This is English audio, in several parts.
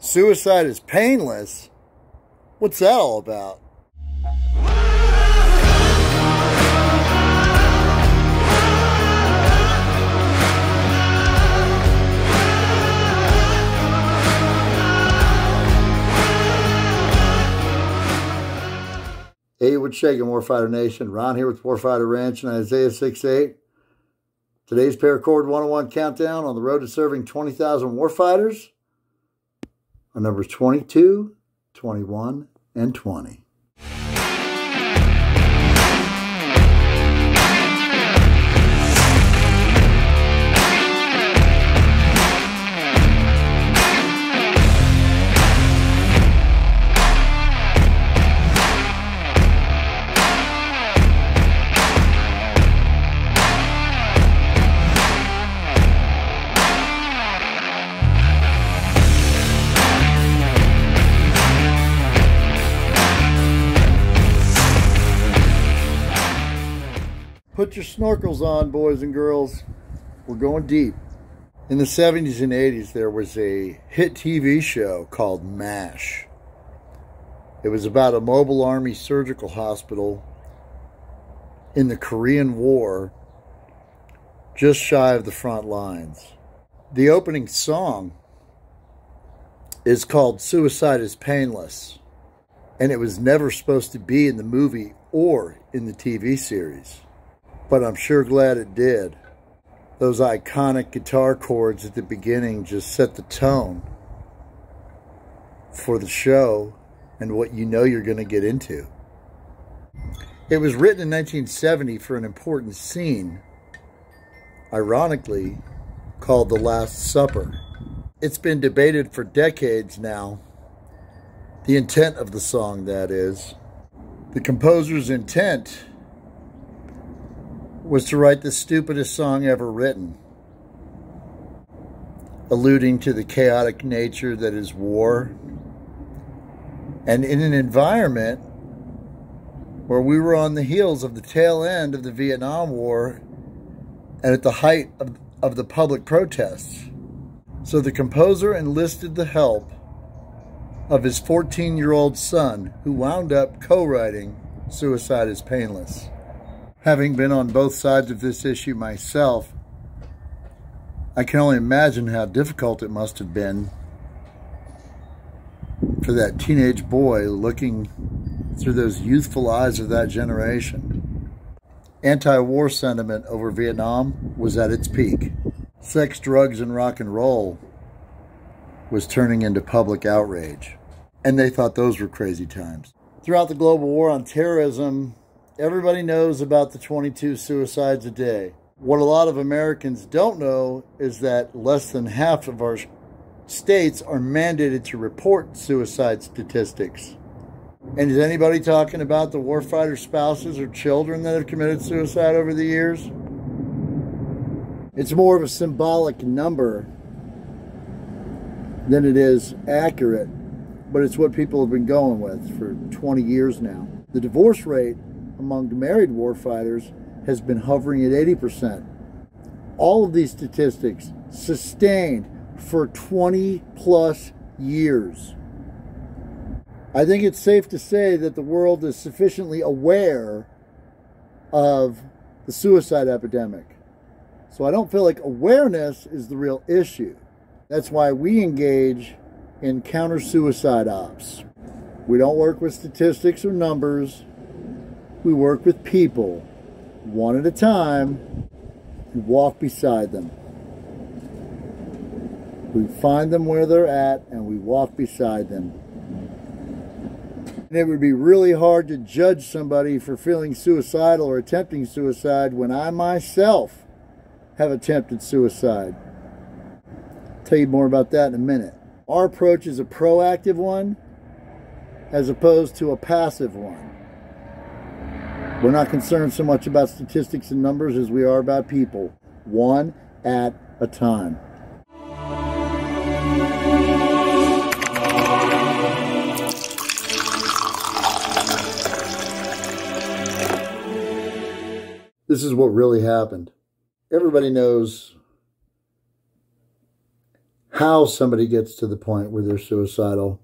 Suicide is painless? What's that all about? Hey, what's shaking, Warfighter Nation? Ron here with Warfighter Ranch and Isaiah 6.8. Today's PARACORD 101 countdown on the road to serving 20,000 warfighters are numbers 22, 21, and 20. Put your snorkels on, boys and girls. We're going deep. In the 70s and 80s, there was a hit TV show called MASH. It was about a mobile army surgical hospital in the Korean War, just shy of the front lines. The opening song is called Suicide is Painless, and it was never supposed to be in the movie or in the TV series. But I'm sure glad it did. Those iconic guitar chords at the beginning just set the tone for the show and what you know you're going to get into. It was written in 1970 for an important scene, ironically called The Last Supper. It's been debated for decades now, the intent of the song, that is. The composer's intent was to write the stupidest song ever written, alluding to the chaotic nature that is war, and in an environment where we were on the heels of the tail end of the Vietnam War and at the height of the public protests. So the composer enlisted the help of his 14-year-old son, who wound up co-writing Suicide is Painless. Having been on both sides of this issue myself, I can only imagine how difficult it must have been for that teenage boy looking through those youthful eyes of that generation. Anti-war sentiment over Vietnam was at its peak. Sex, drugs, and rock and roll was turning into public outrage, and they thought those were crazy times. Throughout the global war on terrorism, everybody knows about the 22 suicides a day. What a lot of Americans don't know is that less than half of our states are mandated to report suicide statistics. And is anybody talking about the warfighter spouses or children that have committed suicide over the years? It's more of a symbolic number than it is accurate, but it's what people have been going with for 20 years now. The divorce rate among married warfighters has been hovering at 80%. All of these statistics sustained for 20 plus years. I think it's safe to say that the world is sufficiently aware of the suicide epidemic. So I don't feel like awareness is the real issue. That's why we engage in counter-suicide ops. We don't work with statistics or numbers. We work with people, one at a time. We walk beside them. We find them where they're at and we walk beside them. And it would be really hard to judge somebody for feeling suicidal or attempting suicide when I myself have attempted suicide. I'll tell you more about that in a minute. Our approach is a proactive one as opposed to a passive one. We're not concerned so much about statistics and numbers as we are about people, one at a time. This is what really happened. Everybody knows how somebody gets to the point where they're suicidal.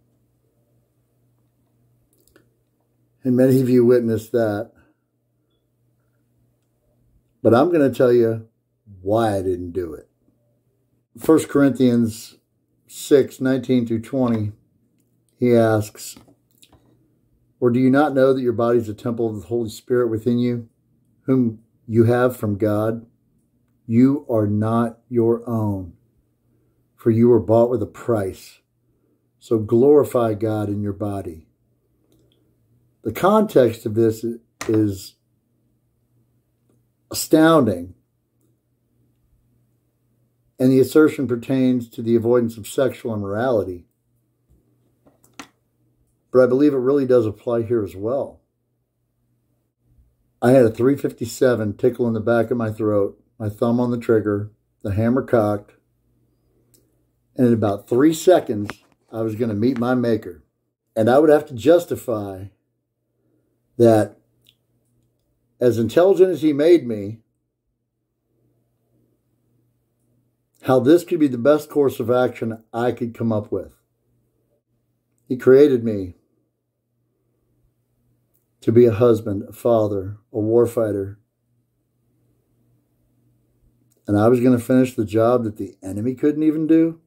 And many of you witnessed that. But I'm going to tell you why I didn't do it. 1 Corinthians 6:19 through 20, he asks, or do you not know that your body is a temple of the Holy Spirit within you, whom you have from God? You are not your own, for you were bought with a price. So glorify God in your body. The context of this is astounding. And the assertion pertains to the avoidance of sexual immorality. But I believe it really does apply here as well. I had a 357 tickle in the back of my throat, my thumb on the trigger, the hammer cocked, and in about 3 seconds, I was going to meet my maker. And I would have to justify that as intelligent as he made me, how this could be the best course of action I could come up with. He created me to be a husband, a father, a warfighter. And I was going to finish the job that the enemy couldn't even do.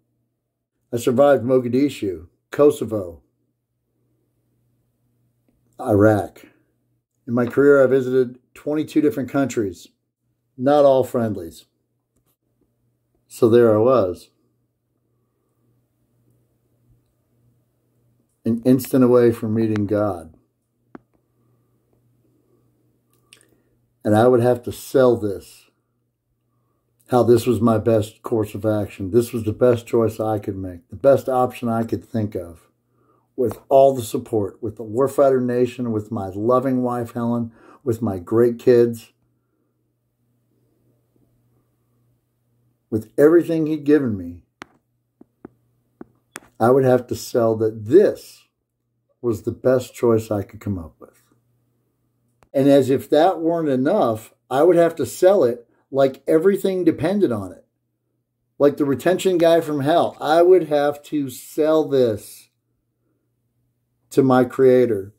I survived Mogadishu, Kosovo, Iraq. In my career, I visited 22 different countries, not all friendlies. So there I was, an instant away from meeting God. And I would have to sell this, how this was my best course of action. This was the best choice I could make, the best option I could think of, with all the support, with the Warfighter Nation, with my loving wife, Helen, with my great kids, with everything he'd given me. I would have to sell that this was the best choice I could come up with. And as if that weren't enough, I would have to sell it like everything depended on it. Like the retention guy from hell. I would have to sell this to my Creator.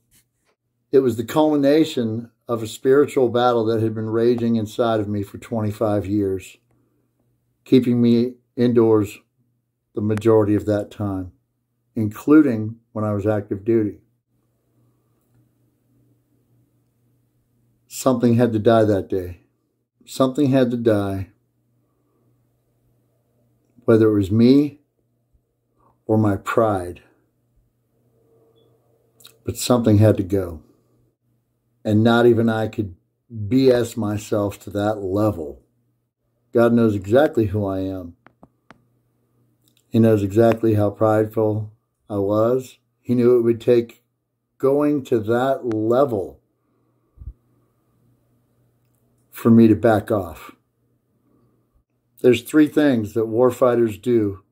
It was the culmination of a spiritual battle that had been raging inside of me for 25 years, keeping me indoors the majority of that time, including when I was active duty. Something had to die that day. Something had to die, whether it was me or my pride. But something had to go. And not even I could BS myself to that level. God knows exactly who I am. He knows exactly how prideful I was. He knew it would take going to that level for me to back off. There's 3 things that warfighters do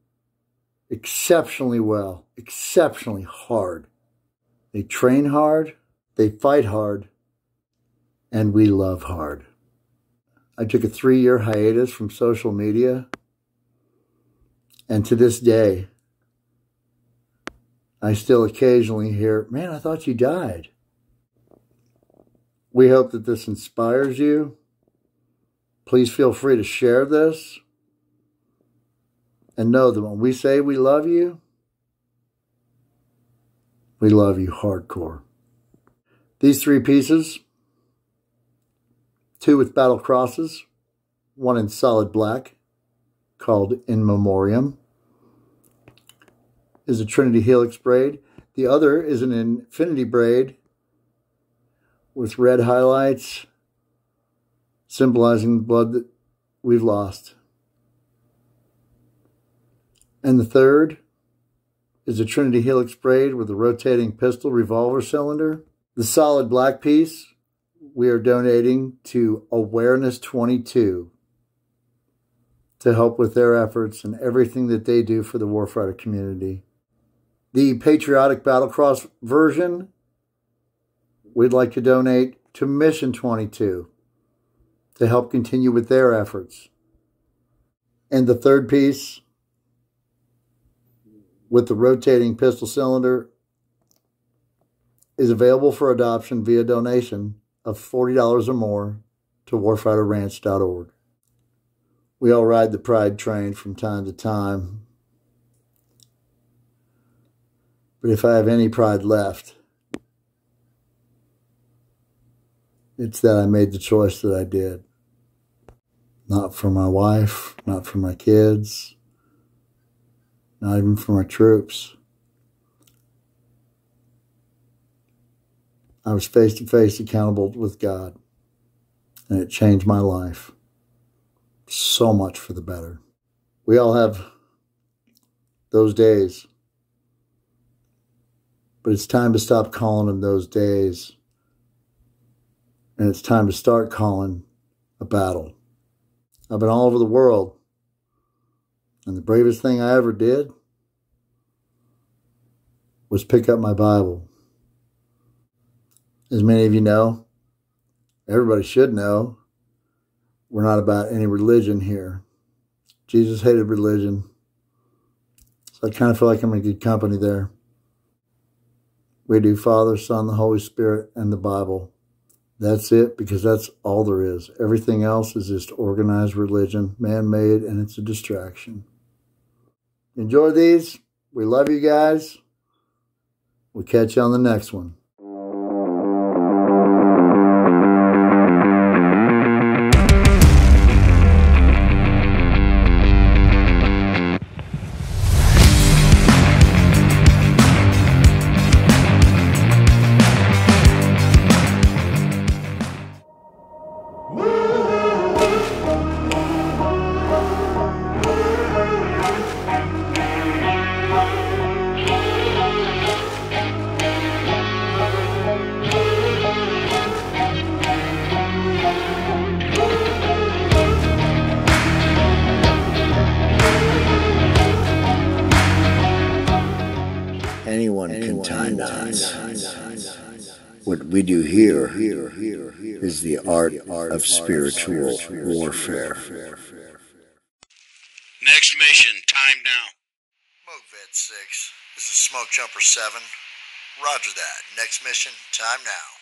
exceptionally well, exceptionally hard. They train hard, they fight hard, and we love hard. I took a 3-year hiatus from social media, and to this day, I still occasionally hear, man, I thought you died. We hope that this inspires you. Please feel free to share this. And know that when we say we love you hardcore. These 3 pieces, 2 with battle crosses, 1 in solid black, called In Memoriam, is a Trinity Helix braid. The other is an infinity braid with red highlights, symbolizing the blood that we've lost. And the third is a Trinity Helix braid with a rotating pistol revolver cylinder. The solid black piece we are donating to Awareness 22 to help with their efforts and everything that they do for the warfighter community. The patriotic Battlecross version we'd like to donate to Mission 22 to help continue with their efforts. And the third piece with the rotating pistol cylinder is available for adoption via donation of $40 or more to warfighterranch.org. We all ride the pride train from time to time, but if I have any pride left, it's that I made the choice that I did. Not for my wife, not for my kids, not even for my troops. I was face to face accountable with God, and it changed my life so much for the better. We all have those days, but it's time to stop calling them those days, and it's time to start calling a battle. I've been all over the world, and the bravest thing I ever did was pick up my Bible. As many of you know, everybody should know, we're not about any religion here. Jesus hated religion, so I kind of feel like I'm in good company there. We do Father, Son, the Holy Spirit, and the Bible. That's it, because that's all there is. Everything else is just organized religion, man-made, and it's a distraction. Enjoy these. We love you guys. We'll catch you on the next one. Anyone can tie knots. What we do here is the art of spiritual warfare. Next mission, time now. Smoke Vet 6, this is Smoke Jumper 7. Roger that. Next mission, time now.